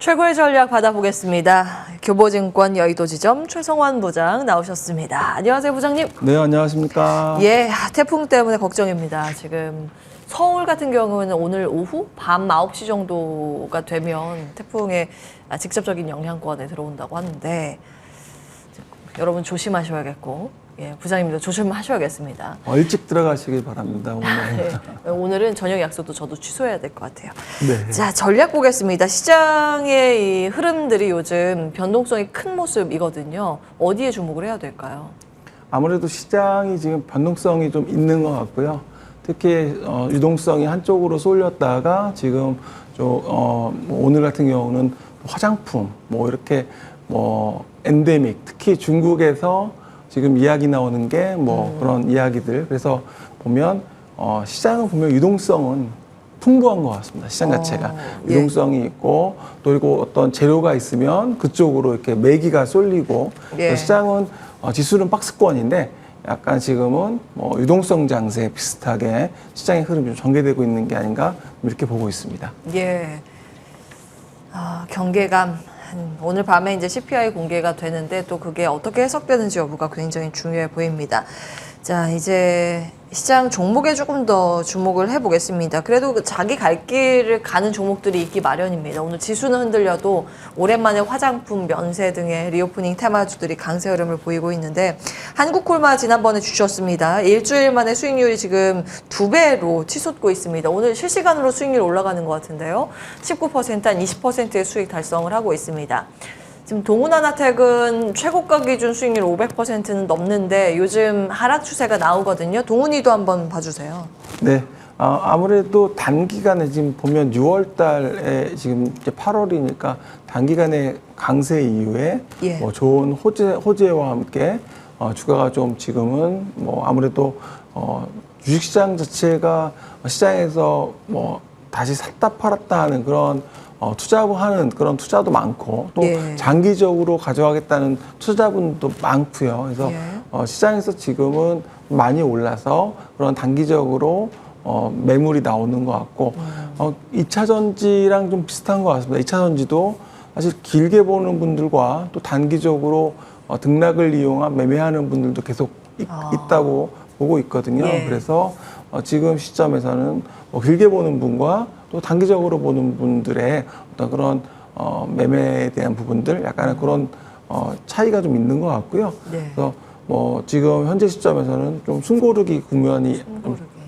최고의 전략 받아보겠습니다. 교보증권 여의도지점 최성환 부장 나오셨습니다. 안녕하세요, 부장님. 네, 안녕하십니까. 예, 태풍 때문에 걱정입니다. 지금 서울 같은 경우는 오늘 오후 밤 9시 정도가 되면 태풍의 직접적인 영향권에 들어온다고 하는데 여러분 조심하셔야겠고, 예, 부장님도 조심하셔야겠습니다. 일찍 들어가시길 바랍니다, 오늘. 네, 오늘은 저녁 약속도 저도 취소해야 될 것 같아요. 네. 자, 전략 보겠습니다. 시장의 이 흐름들이 요즘 변동성이 큰 모습이거든요. 어디에 주목을 해야 될까요? 아무래도 시장이 지금 변동성이 좀 있는 것 같고요. 특히 유동성이 한쪽으로 쏠렸다가 지금 오늘 같은 경우는 화장품, 이렇게 엔데믹, 특히 중국에서 지금 이야기 나오는 게 그런 이야기들. 그래서 보면 시장은 보면 유동성은 풍부한 것 같습니다. 시장 자체가 유동성이 있고 또 그리고 어떤 재료가 있으면 그쪽으로 이렇게 매기가 쏠리고 예. 시장은 지수는 박스권인데 약간 지금은 유동성 장세 비슷하게 시장의 흐름이 좀 전개되고 있는 게 아닌가 이렇게 보고 있습니다. 예. 경계감. 오늘 밤에 이제 CPI 공개가 되는데 또 그게 어떻게 해석되는지 여부가 굉장히 중요해 보입니다. 자, 이제 시장 종목에 조금 더 주목을 해보겠습니다. 그래도 자기 갈 길을 가는 종목들이 있기 마련입니다. 오늘 지수는 흔들려도 오랜만에 화장품, 면세 등의 리오프닝 테마주들이 강세 흐름을 보이고 있는데 한국콜마 지난번에 주셨습니다. 일주일 만에 수익률이 지금 2배로 치솟고 있습니다. 오늘 실시간으로 수익률 올라가는 것 같은데요. 19% 한 20%의 수익 달성을 하고 있습니다. 지금 동훈하나텍은 최고가 기준 수익률 500%는 넘는데 요즘 하락 추세가 나오거든요. 동훈이도 한번 봐주세요. 네. 아무래도 단기간에 지금 보면 6월 달에 지금 이제 8월이니까 단기간에 강세 이후에 예. 좋은 호재와 함께 주가가 좀 지금은 아무래도 주식시장 자체가 시장에서 다시 샀다 팔았다 하는 그런 투자하는 그런 투자도 많고 또 예. 장기적으로 가져가겠다는 투자분도 많고요. 그래서 시장에서 지금은 많이 올라서 그런 단기적으로 매물이 나오는 것 같고 2차 전지랑 좀 비슷한 것 같습니다. 2차 전지도 사실 길게 보는 분들과 또 단기적으로 등락을 이용한 매매하는 분들도 계속 있다고 보고 있거든요. 예. 그래서 지금 시점에서는 길게 보는 분과 또 단기적으로 보는 분들의 어떤 그런 매매에 대한 부분들 약간의 그런 차이가 좀 있는 것 같고요. 네. 그래서 지금 현재 시점에서는 좀 숨고르기 국면이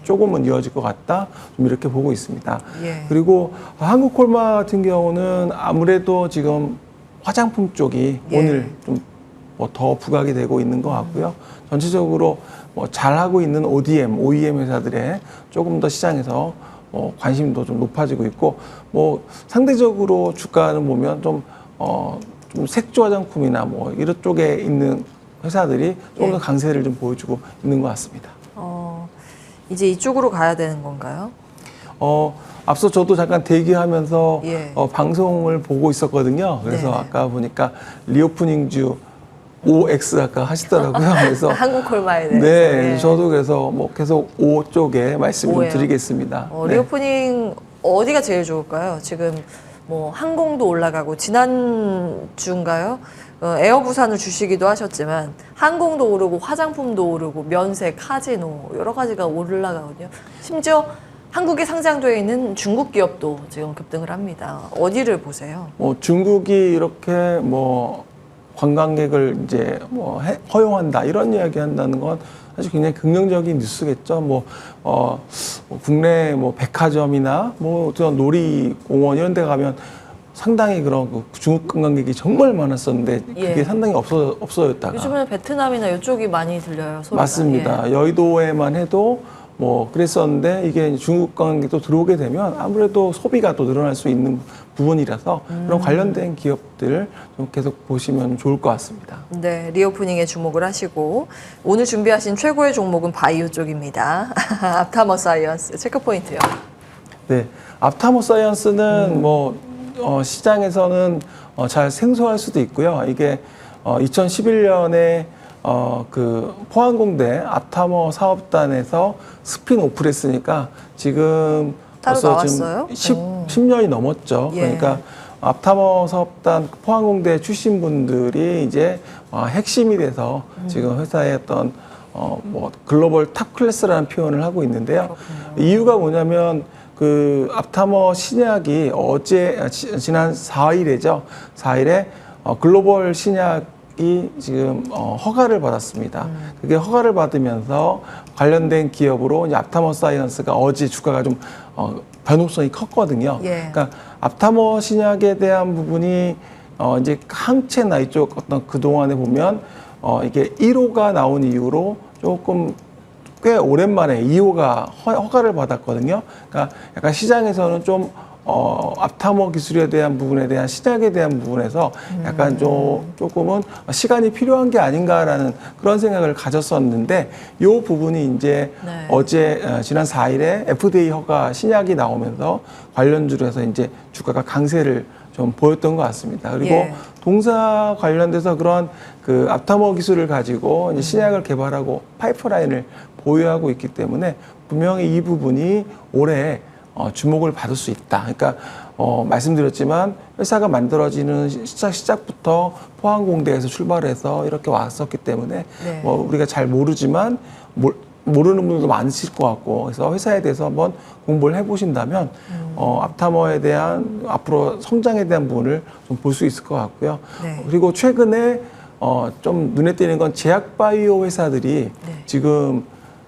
조금은 이어질 것 같다. 좀 이렇게 보고 있습니다. 예. 그리고 한국콜마 같은 경우는 아무래도 지금 화장품 쪽이 예. 오늘 좀 더 부각이 되고 있는 것 같고요. 전체적으로 잘하고 있는 OEM 회사들의 조금 더 시장에서 관심도 좀 높아지고 있고 상대적으로 주가는 보면 좀 색조 화장품이나 이런 쪽에 있는 회사들이 조금 더 강세를 좀 보여주고 있는 것 같습니다. 이제 이쪽으로 가야 되는 건가요? 앞서 저도 잠깐 대기하면서 예. 방송을 보고 있었거든요. 그래서 네네. 아까 보니까 리오프닝주 OX 아까 하시더라고요. 그래서 한국콜마에 대해서. 네, 예. 저도 그래서 계속 O 쪽에 말씀 좀 O예요. 드리겠습니다. 네. 리오프닝 어디가 제일 좋을까요? 지금 항공도 올라가고 지난주인가요? 에어부산을 주시기도 하셨지만 항공도 오르고 화장품도 오르고 면세, 카지노 여러 가지가 올라가거든요. 심지어 한국에 상장되어 있는 중국 기업도 지금 급등을 합니다. 어디를 보세요? 중국이 이렇게 관광객을 이제 허용한다 이런 이야기 한다는 건 사실 굉장히 긍정적인 뉴스겠죠. 국내 백화점이나 놀이공원 이런 데 가면 상당히 그런 중국 관광객이 정말 많았었는데 그게 예. 상당히 없어졌다가 요즘은 베트남이나 이쪽이 많이 들려요. 소리가. 맞습니다. 예. 여의도에만 해도 그랬었는데 이게 중국 관광객도 들어오게 되면 아무래도 소비가 또 늘어날 수 있는 부분이라서 그런 관련된 기업들 좀 계속 보시면 좋을 것 같습니다. 네, 리오프닝에 주목을 하시고 오늘 준비하신 최고의 종목은 바이오 쪽입니다. 앞타머 사이언스 체크 포인트요. 네, 앞타모 사이언스는 시장에서는 잘 생소할 수도 있고요. 이게 2011년에 포항공대 앞타머 사업단에서 스핀오프를 했으니까 지금 따로 벌써 나왔어요? 지금 10년이 넘었죠. 예. 그러니까 앞타머 사업단 포항공대 출신 분들이 이제 핵심이 돼서 지금 회사의 어떤 뭐 글로벌 탑 클래스라는 표현을 하고 있는데요. 이유가 뭐냐면 그 앞타머 신약이 지난 4일에죠. 4일에 글로벌 신약이 지금 허가를 받았습니다. 그게 허가를 받으면서 관련된 기업으로 이제 앞타머 사이언스가 어제 주가가 좀 변동성이 컸거든요. 예. 그러니까 앞타머 신약에 대한 부분이 이제 항체나 이쪽 어떤 그 동안에 보면 이게 1호가 나온 이후로 조금 꽤 오랜만에 2호가 허가를 받았거든요. 그러니까 약간 시장에서는 좀 앞타머 기술에 대한 부분에 대한 시작에 대한 부분에서 약간 조금은 시간이 필요한 게 아닌가라는 그런 생각을 가졌었는데 이 부분이 이제 네. 어제 지난 4일에 FDA 허가 신약이 나오면서 관련주로 이제 주가가 강세를 좀 보였던 것 같습니다. 그리고 예. 동사 관련돼서 그런 그 앞타머 기술을 가지고 이제 신약을 개발하고 파이프라인을 보유하고 있기 때문에 분명히 이 부분이 올해 주목을 받을 수 있다. 그러니까 말씀드렸지만 회사가 만들어지는 시작부터 포항공대에서 출발해서 이렇게 왔었기 때문에 네. 우리가 잘 모르지만 모르는 분들도 많으실 것 같고 그래서 회사에 대해서 한번 공부를 해보신다면 앞타머에 대한 앞으로 성장에 대한 부분을 좀 볼 수 있을 것 같고요. 네. 그리고 최근에 좀 눈에 띄는 건 제약바이오 회사들이 네. 지금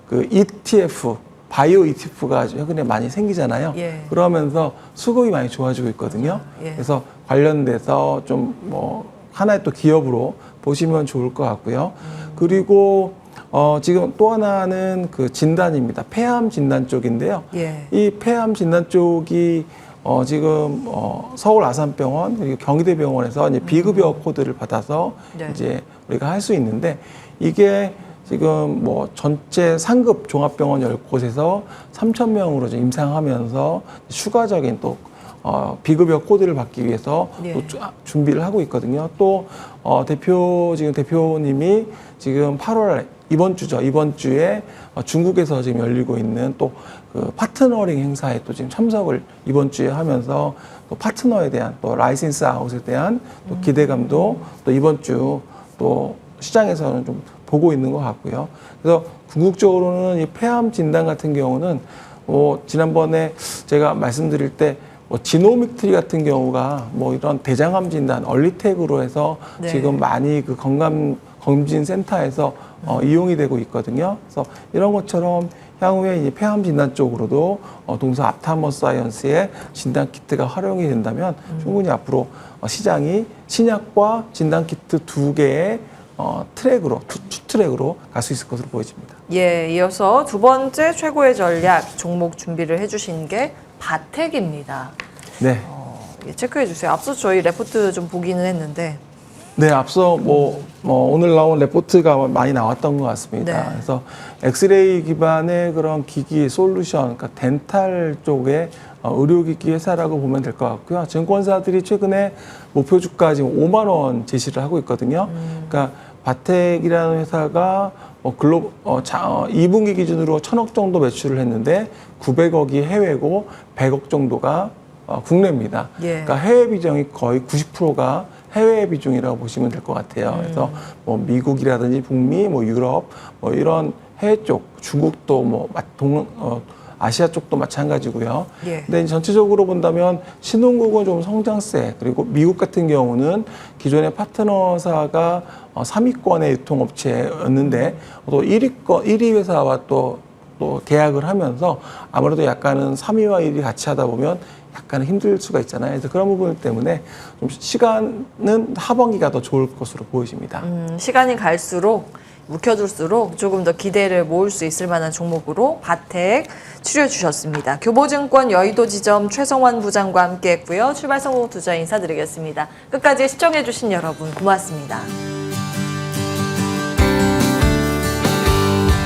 그 ETF 바이오 ETF가 최근에 많이 생기잖아요. 예. 그러면서 수급이 많이 좋아지고 있거든요. 예. 그래서 관련돼서 좀 하나의 또 기업으로 보시면 좋을 것 같고요. 그리고 지금 또 하나는 그 진단입니다. 폐암 진단 쪽인데요. 예. 이 폐암 진단 쪽이 지금 서울 아산병원 그리고 경희대병원에서 이제 비급여 코드를 받아서 네. 이제 우리가 할 수 있는데 이게 지금 뭐 전체 상급 종합병원 10곳에서 3,000명으로 임상하면서 추가적인 또 비급여 코드를 받기 위해서 예. 또 준비를 하고 있거든요. 또 지금 대표님이 지금 8월 이번 주에 중국에서 지금 열리고 있는 또 그 파트너링 행사에 또 지금 참석을 이번 주에 하면서 또 파트너에 대한 또 라이센스 아웃에 대한 또 기대감도 또 이번 주 또 시장에서는 좀 보고 있는 것 같고요. 그래서 궁극적으로는 이 폐암 진단 같은 경우는 지난번에 제가 말씀드릴 때 지노믹트리 같은 경우가 이런 대장암 진단 얼리텍으로 해서 네. 지금 많이 그 건강 검진 센터에서 이용이 되고 있거든요. 그래서 이런 것처럼 향후에 이 폐암 진단 쪽으로도 동서 앞타머 사이언스의 진단 키트가 활용이 된다면 충분히 앞으로 시장이 신약과 진단 키트 두 개의 투 트랙으로 갈 수 있을 것으로 보여집니다. 예, 이어서 두 번째 최고의 전략 종목 준비를 해주신 게 바텍입니다. 네. 예, 체크해 주세요. 앞서 저희 레포트 좀 보기는 했는데. 네, 앞서 오늘 나온 레포트가 많이 나왔던 것 같습니다. 네. 그래서 엑스레이 기반의 그런 기기 솔루션, 그러니까 덴탈 쪽의 의료기기 회사라고 보면 될 것 같고요. 증권사들이 최근에 목표 주가 지금 5만 원 제시를 하고 있거든요. 그러니까 바텍이라는 회사가 2분기 기준으로 1,000억 정도 매출을 했는데 900억이 해외고 100억 정도가 국내입니다. 예. 그러니까 해외 비중이 거의 90%가 해외 비중이라고 보시면 될 것 같아요. 그래서 미국이라든지 북미, 유럽, 이런 해외 쪽, 중국도 아시아 쪽도 마찬가지고요. 예. 근데 전체적으로 본다면 신흥국은 좀 성장세, 그리고 미국 같은 경우는 기존의 파트너사가 3위권의 유통업체였는데 또 1위 회사와 또 계약을 하면서 아무래도 약간은 3위와 1위 같이 하다 보면 약간 힘들 수가 있잖아요. 그래서 그런 부분 때문에 좀 시간은 하반기가 더 좋을 것으로 보여집니다. 시간이 갈수록 묵혀둘수록 조금 더 기대를 모을 수 있을 만한 종목으로 바텍 추려 주셨습니다. 교보증권 여의도 지점 최성환 부장과 함께했고요. 출발 성공 투자 인사드리겠습니다. 끝까지 시청해주신 여러분 고맙습니다.